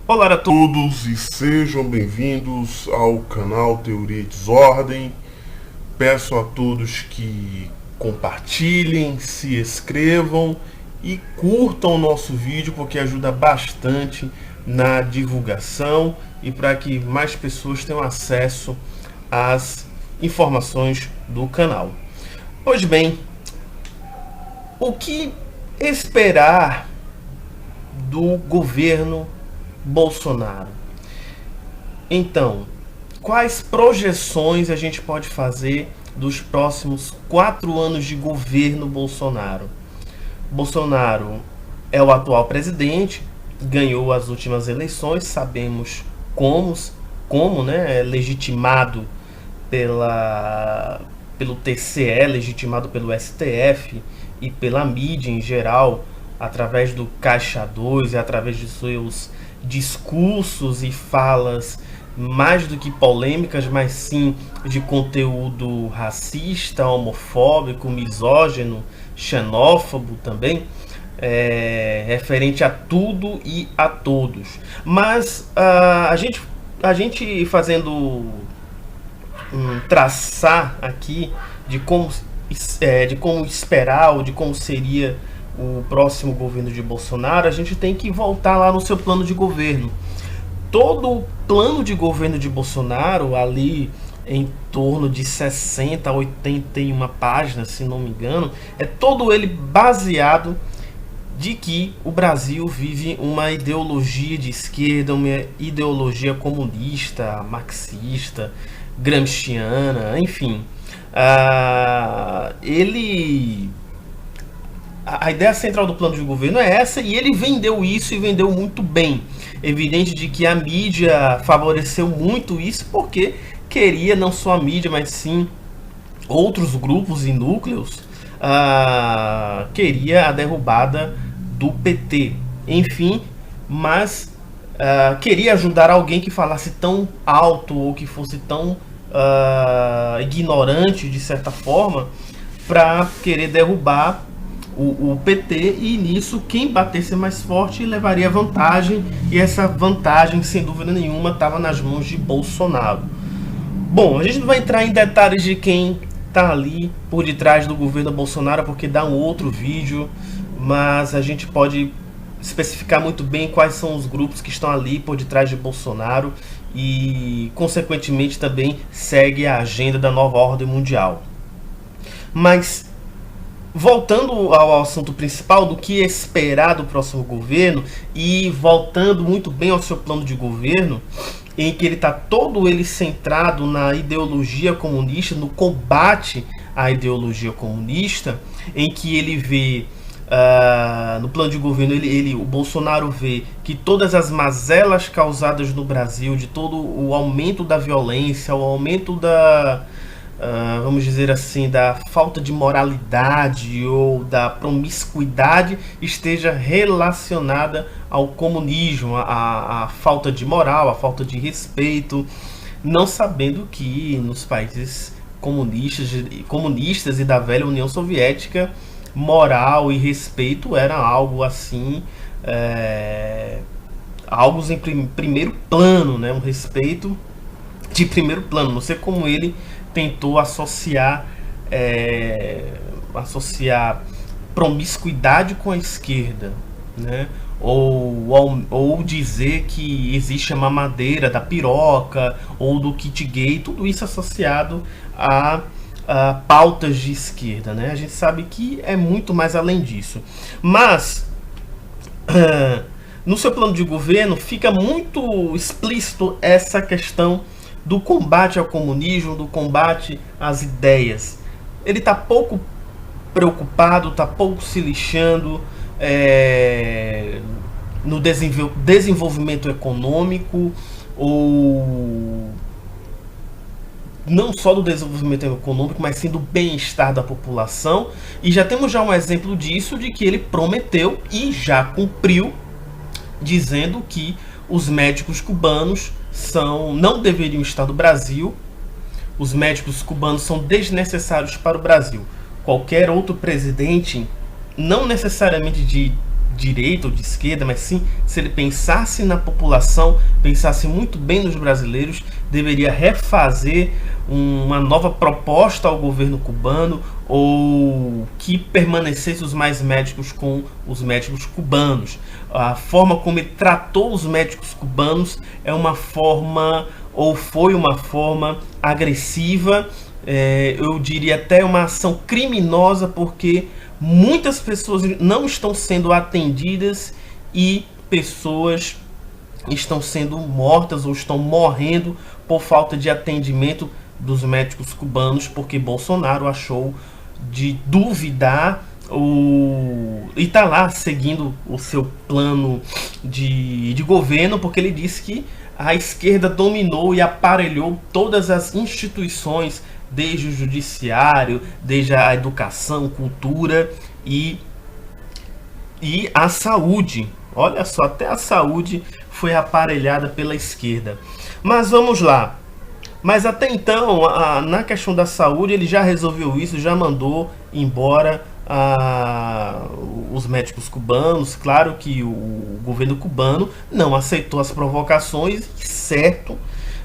Olá a todos e sejam bem-vindos ao canal Teoria e Desordem. Peço a todos que compartilhem, se inscrevam e curtam o nosso vídeo porque ajuda bastante na divulgação e para que mais pessoas tenham acesso às informações do canal. Pois bem, o que esperar do governo Bolsonaro? Então, quais projeções a gente pode fazer dos próximos 4 anos de governo Bolsonaro? Bolsonaro é o atual presidente, ganhou as últimas eleições, sabemos como, né, é legitimado pelo TCE, legitimado pelo STF e pela mídia em geral, através do Caixa 2 e através de seus discursos e falas mais do que polêmicas, mas sim de conteúdo racista, homofóbico, misógino, xenófobo também, referente a tudo e a todos. Mas a gente fazendo traçar aqui de como esperar ou de como seria o próximo governo de Bolsonaro, a gente tem que voltar lá no seu plano de governo. Todo o plano de governo de Bolsonaro, ali em torno de 60 a 81 páginas, se não me engano, é todo ele baseado de que o Brasil vive uma ideologia de esquerda, uma ideologia comunista, marxista, gramsciana, enfim. A ideia central do plano de governo é essa, e ele vendeu isso e vendeu muito bem. Evidente de que a mídia favoreceu muito isso porque queria, não só a mídia, mas sim outros grupos e núcleos, queria a derrubada do PT. Enfim, mas queria ajudar alguém que falasse tão alto ou que fosse tão ignorante, de certa forma, para querer derrubar o PT, e nisso quem batesse mais forte levaria vantagem, e essa vantagem, sem dúvida nenhuma, estava nas mãos de Bolsonaro. Bom, a gente não vai entrar em detalhes de quem está ali por detrás do governo Bolsonaro, porque dá um outro vídeo, mas a gente pode especificar muito bem quais são os grupos que estão ali por detrás de Bolsonaro e, consequentemente, também segue a agenda da nova ordem mundial. Mas voltando ao assunto principal do que esperar do próximo governo, e voltando muito bem ao seu plano de governo, em que ele está todo ele centrado na ideologia comunista, no combate à ideologia comunista, em que ele vê, no plano de governo, o Bolsonaro vê que todas as mazelas causadas no Brasil, de todo o aumento da violência, o aumento vamos dizer assim, da falta de moralidade ou da promiscuidade, esteja relacionada ao comunismo, a falta de moral, a falta de respeito, não sabendo que nos países comunistas e da velha União Soviética, moral e respeito era algo assim, algo em primeiro plano, né? Um respeito de primeiro plano. Não sei como ele tentou associar promiscuidade com a esquerda, né? Ou dizer que existe a mamadeira da piroca ou do kit gay, tudo isso associado a pautas de esquerda, né? A gente sabe que é muito mais além disso. Mas no seu plano de governo fica muito explícito essa questão do combate ao comunismo, do combate às ideias. Ele está pouco preocupado, está pouco se lixando no desenvolvimento econômico, ou não só do desenvolvimento econômico, mas sim do bem-estar da população. E já temos um exemplo disso, de que ele prometeu e já cumpriu, dizendo que os médicos cubanos não deveriam estar no Brasil. Os médicos cubanos são desnecessários para o Brasil. Qualquer outro presidente, não necessariamente direita ou de esquerda, mas sim se ele pensasse na população, pensasse muito bem nos brasileiros, deveria refazer uma nova proposta ao governo cubano, ou que permanecesse os mais médicos com os médicos cubanos. A forma como ele tratou os médicos cubanos é uma forma, ou foi uma forma agressiva, eu diria até uma ação criminosa, porque muitas pessoas não estão sendo atendidas e pessoas estão sendo mortas ou estão morrendo por falta de atendimento dos médicos cubanos, porque Bolsonaro achou de duvidar e tá lá seguindo o seu plano de governo, porque ele disse que a esquerda dominou e aparelhou todas as instituições, desde o judiciário, desde a educação, cultura e a saúde. Olha só, até a saúde foi aparelhada pela esquerda. Mas vamos lá. Mas até então, na questão da saúde, ele já resolveu isso, já mandou embora os médicos cubanos. Claro que o governo cubano não aceitou as provocações, certo,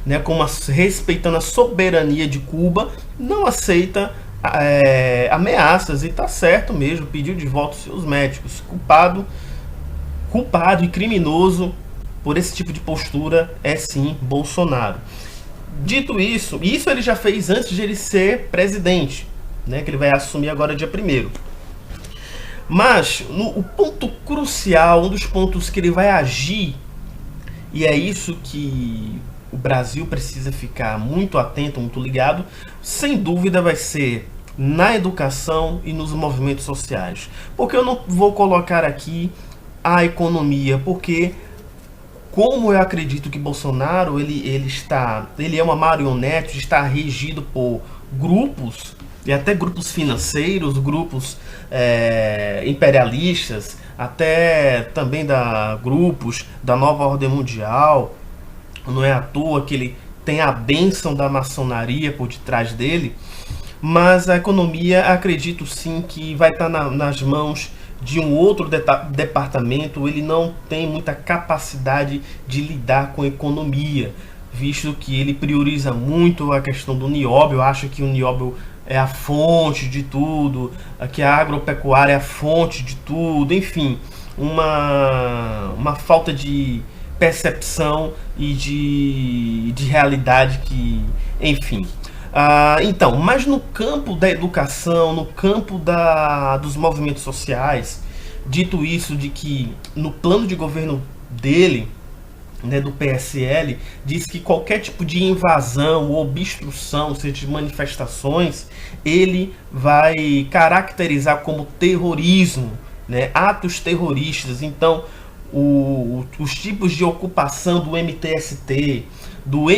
né, como respeitando a soberania de Cuba, não aceita ameaças, e tá certo mesmo, pediu de volta os seus médicos. Culpado e criminoso por esse tipo de postura é sim Bolsonaro. Dito isso ele já fez antes de ele ser presidente, né, que ele vai assumir agora dia 1º. Mas o ponto crucial, um dos pontos que ele vai agir, e é isso que o Brasil precisa ficar muito atento, muito ligado, sem dúvida vai ser na educação e nos movimentos sociais. Porque eu não vou colocar aqui a economia, porque como eu acredito que Bolsonaro ele é uma marionete, está regido por grupos, e até grupos financeiros, grupos imperialistas, até também grupos da nova ordem mundial. Não é à toa que ele tem a bênção da maçonaria por detrás dele. Mas a economia, acredito sim que vai estar nas mãos de um outro departamento. Ele não tem muita capacidade de lidar com economia, visto que ele prioriza muito a questão do nióbio. Acha que o nióbio é a fonte de tudo, que a agropecuária é a fonte de tudo, enfim, uma falta de percepção e de realidade que, enfim. Então, mas no campo da educação, no campo dos movimentos sociais, dito isso, de que no plano de governo dele, né, do PSL, diz que qualquer tipo de invasão ou obstrução, ou seja, de manifestações, ele vai caracterizar como terrorismo, né, atos terroristas. Então, os tipos de ocupação do MTST, do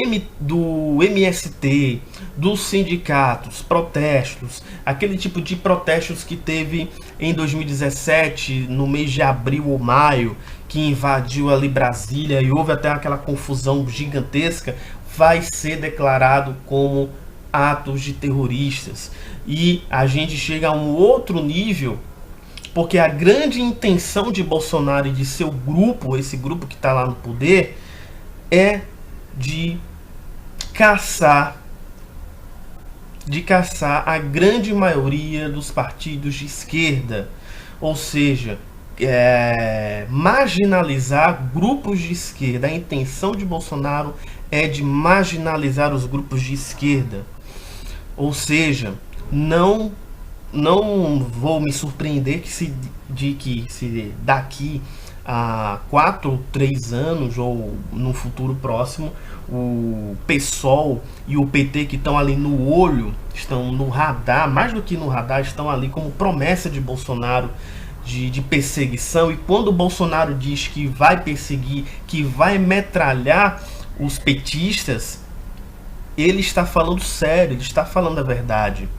MST, dos sindicatos, protestos, aquele tipo de protestos que teve em 2017, no mês de abril ou maio, que invadiu ali Brasília e houve até aquela confusão gigantesca, vai ser declarado como atos de terroristas. E a gente chega a um outro nível, porque a grande intenção de Bolsonaro e de seu grupo, esse grupo que está lá no poder, é de caçar a grande maioria dos partidos de esquerda, ou seja, marginalizar grupos de esquerda. A intenção de Bolsonaro é de marginalizar os grupos de esquerda, ou seja, não vou me surpreender que se daqui a 4 ou 3 anos, ou no futuro próximo, o PSOL e o PT, que estão ali no olho, estão no radar, mais do que no radar, estão ali como promessa de Bolsonaro de perseguição. E quando o Bolsonaro diz que vai perseguir, que vai metralhar os petistas, ele está falando sério, ele está falando a verdade.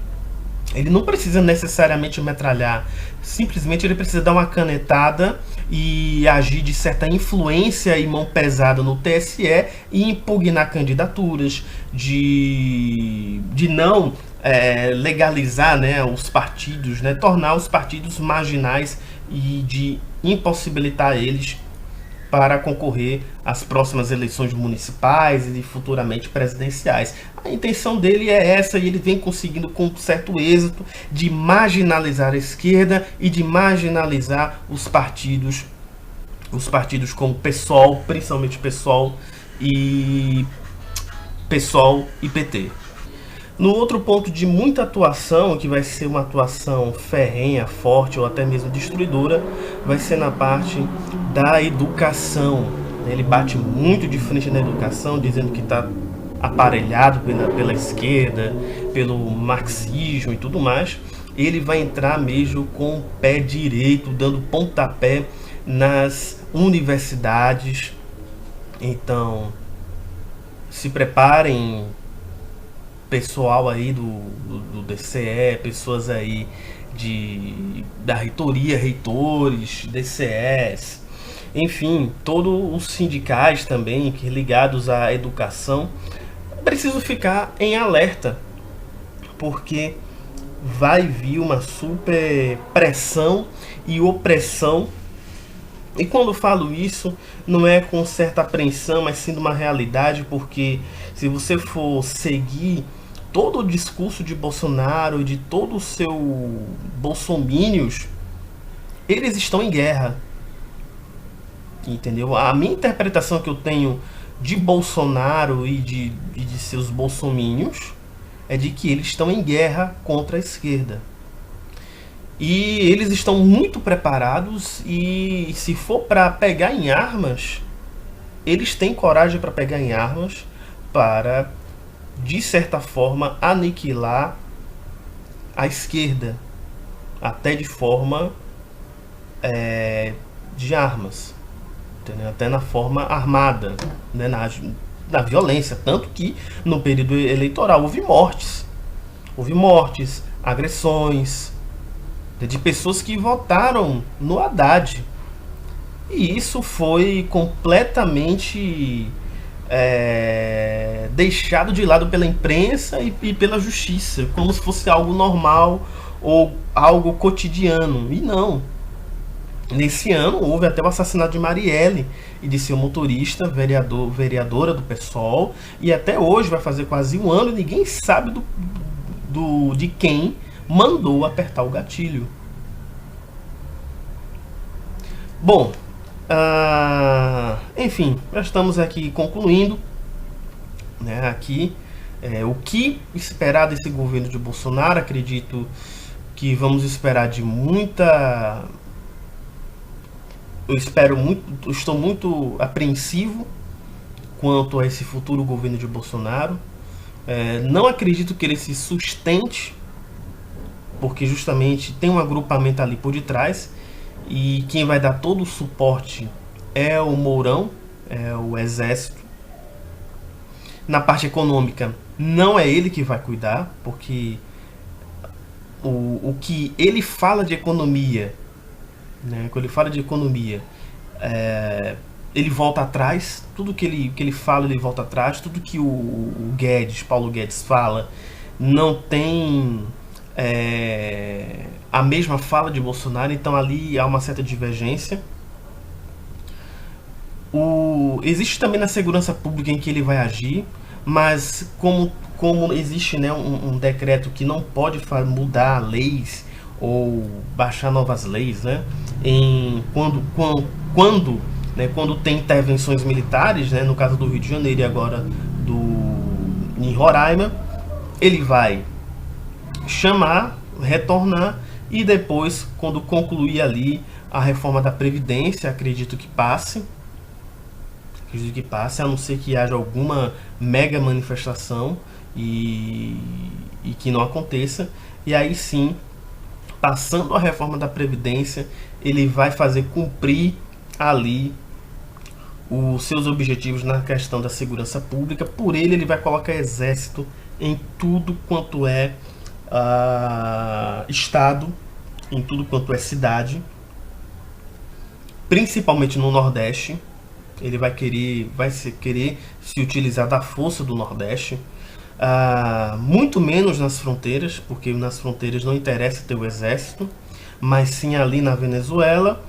Ele não precisa necessariamente metralhar, simplesmente ele precisa dar uma canetada e agir de certa influência e mão pesada no TSE e impugnar candidaturas, de não legalizar, né, os partidos, né, tornar os partidos marginais e de impossibilitar eles para concorrer às próximas eleições municipais e futuramente presidenciais. A intenção dele é essa, e ele vem conseguindo com certo êxito de marginalizar a esquerda e de marginalizar os partidos como PSOL, principalmente PSOL e PT. No outro ponto de muita atuação, que vai ser uma atuação ferrenha, forte ou até mesmo destruidora, vai ser na parte da educação. Ele bate muito de frente na educação, dizendo que está aparelhado pela esquerda, pelo marxismo e tudo mais. Ele vai entrar mesmo com o pé direito, dando pontapé nas universidades. Então, se preparem, pessoal aí do DCE, pessoas aí da reitoria, reitores, DCEs, enfim, todos os sindicais também ligados à educação, preciso ficar em alerta, porque vai vir uma super pressão e opressão. E quando falo isso, não é com certa apreensão, mas sim de uma realidade, porque se você for seguir todo o discurso de Bolsonaro e de todo o seu bolsomínios, eles estão em guerra. Entendeu? A minha interpretação que eu tenho de Bolsonaro e de seus bolsomínios é de que eles estão em guerra contra a esquerda. E eles estão muito preparados, e se for para pegar em armas, eles têm coragem para pegar em armas para, de certa forma, aniquilar a esquerda, até de forma de armas, entendeu? Até na forma armada, né? Na violência, tanto que no período eleitoral houve mortes, agressões de pessoas que votaram no Haddad. E isso foi completamente deixado de lado pela imprensa e pela justiça, como se fosse algo normal ou algo cotidiano. E não. Nesse ano houve até o assassinato de Marielle e de seu motorista, vereadora do PSOL, e até hoje vai fazer quase um ano e ninguém sabe de quem mandou apertar o gatilho. Bom, enfim, já estamos aqui concluindo, né, aqui o que esperar desse governo de Bolsonaro. Acredito que vamos esperar de muita... estou muito apreensivo quanto a esse futuro governo de Bolsonaro. Não acredito que ele se sustente, porque justamente tem um agrupamento ali por detrás, e quem vai dar todo o suporte é o Mourão, é o Exército. Na parte econômica, não é ele que vai cuidar, porque o que ele fala de economia, né, quando ele fala de economia, ele volta atrás. Tudo que ele fala, ele volta atrás. Tudo que o Paulo Guedes fala não tem a mesma fala de Bolsonaro, então ali há uma certa divergência. Existe também na segurança pública em que ele vai agir, mas como existe, né, um decreto que não pode mudar leis ou baixar novas leis, né, quando tem intervenções militares, né, no caso do Rio de Janeiro e agora em Roraima, ele vai chamar, retornar, e depois, quando concluir ali a reforma da Previdência, acredito que passe, a não ser que haja alguma mega manifestação e que não aconteça. E aí sim, passando a reforma da Previdência, ele vai fazer cumprir ali os seus objetivos na questão da segurança pública. Por ele vai colocar exército em tudo quanto é estado, em tudo quanto é cidade, principalmente no Nordeste. Ele vai querer se utilizar da força do Nordeste, muito menos nas fronteiras, porque nas fronteiras não interessa ter o exército, mas sim ali na Venezuela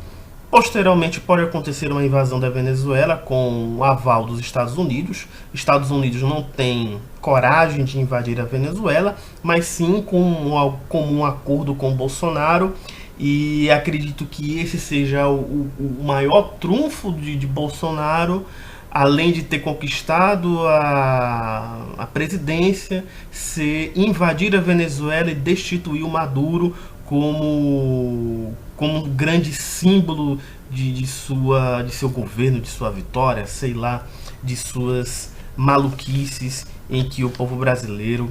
Posteriormente pode acontecer uma invasão da Venezuela com o aval dos Estados Unidos. Estados Unidos não tem coragem de invadir a Venezuela, mas sim com um acordo com Bolsonaro, e acredito que esse seja o maior trunfo de Bolsonaro, além de ter conquistado a presidência, invadir a Venezuela e destituir o Maduro como um grande símbolo de seu governo, de sua vitória, sei lá, de suas maluquices em que o povo brasileiro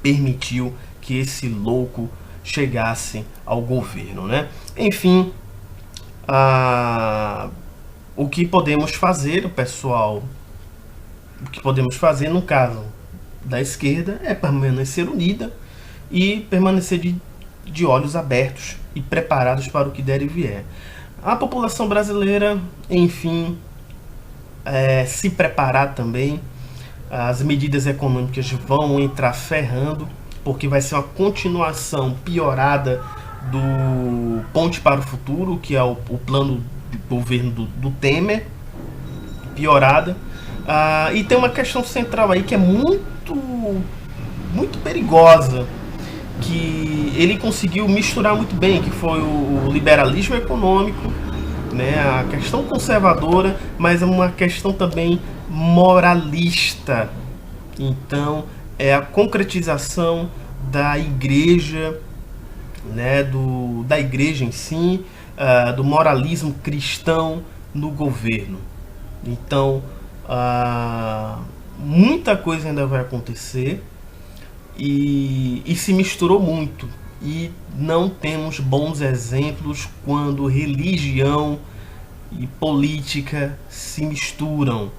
permitiu que esse louco chegasse ao governo, né? Enfim, o que podemos fazer, pessoal, o que podemos fazer no caso da esquerda é permanecer unida e permanecer de olhos abertos e preparados para o que der e vier. A população brasileira, enfim, se preparar também. As medidas econômicas vão entrar ferrando, porque vai ser uma continuação piorada do Ponte para o Futuro, que é o plano do governo do Temer, piorada. E tem uma questão central aí que é muito perigosa, que ele conseguiu misturar muito bem, que foi o liberalismo econômico, né, a questão conservadora, mas é uma questão também moralista. Então é a concretização da igreja, né, da igreja em si, do moralismo cristão no governo. Então muita coisa ainda vai acontecer, e se misturou muito, e não temos bons exemplos quando religião e política se misturam.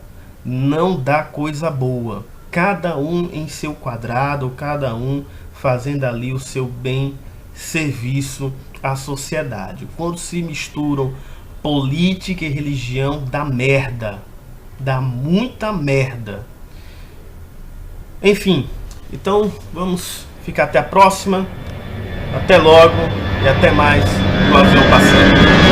Não dá coisa boa. Cada um em seu quadrado, cada um fazendo ali o seu bem serviço à sociedade. Quando se misturam política e religião, dá merda. Dá muita merda. Enfim, então vamos ficar até a próxima. Até logo e até mais no avião passando.